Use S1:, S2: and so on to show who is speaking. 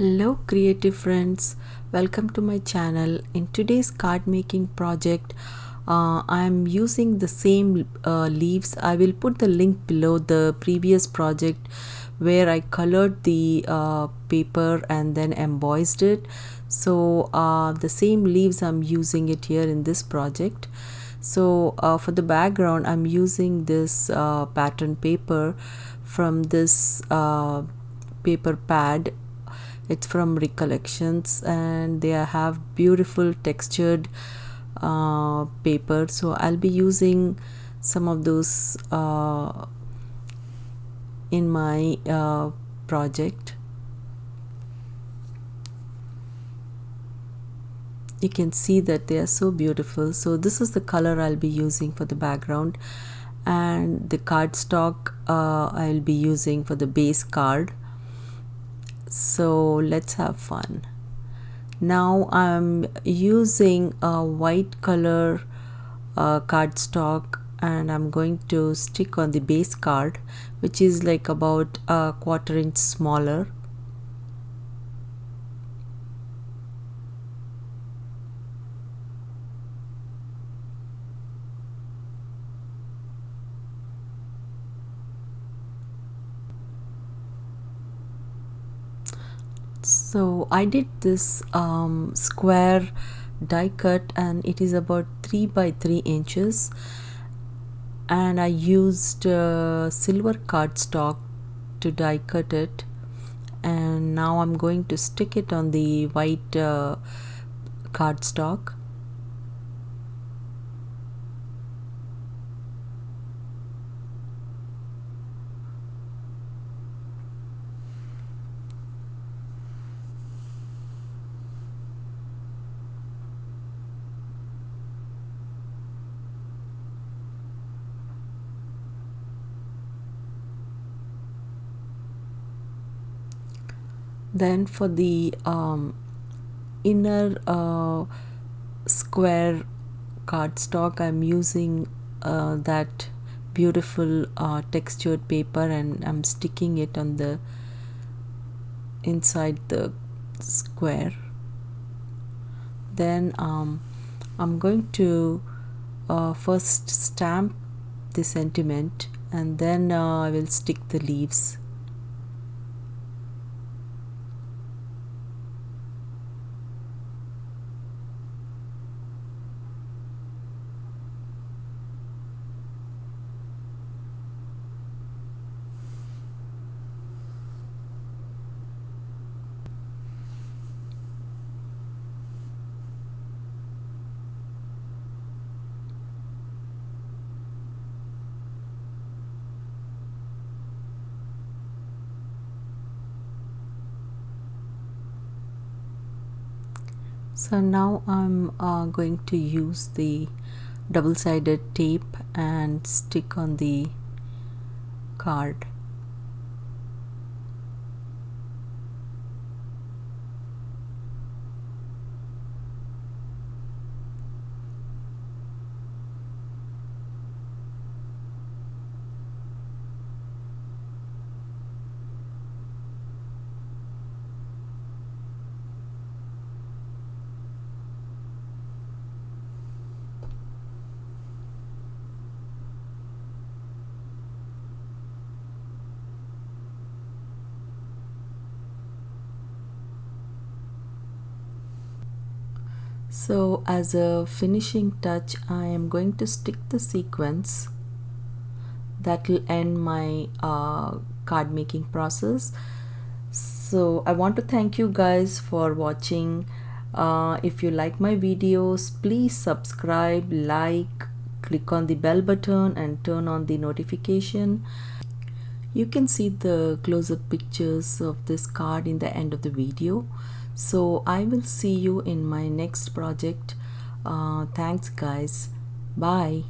S1: Hello creative friends, welcome to my channel. In today's card making project, I am using the same leaves. I will put the link below the previous project where I colored the paper and then embossed it. So the same leaves I'm using it here in this project. So for the background I'm using this pattern paper from this paper pad. It's from Recollections and they have beautiful textured paper, so I'll be using some of those in my project. You can see that they are so beautiful. So this is the color I'll be using for the background, and the cardstock I'll be using for the base card. So let's have fun. Now I'm using a white color cardstock and I'm going to stick on the base card, which is like about a 1/4 inch smaller. So I did this square die cut and it is about 3 by 3 inches, and I used silver cardstock to die cut it, and now I'm going to stick it on the white cardstock. Then for the inner square cardstock, I'm using that beautiful textured paper, and I'm sticking it on the inside the square. Then I'm going to first stamp the sentiment, and then I will stick the leaves. So now I'm going to use the double-sided tape and stick on the card. So as a finishing touch, I am going to stick the sequence that will end my card making process. So I want to thank you guys for watching. If you like my videos, please subscribe, like, click on the bell button and turn on the notification. You can see the close-up pictures of this card in the end of the video. So I will see you in my next project. Thanks guys. Bye.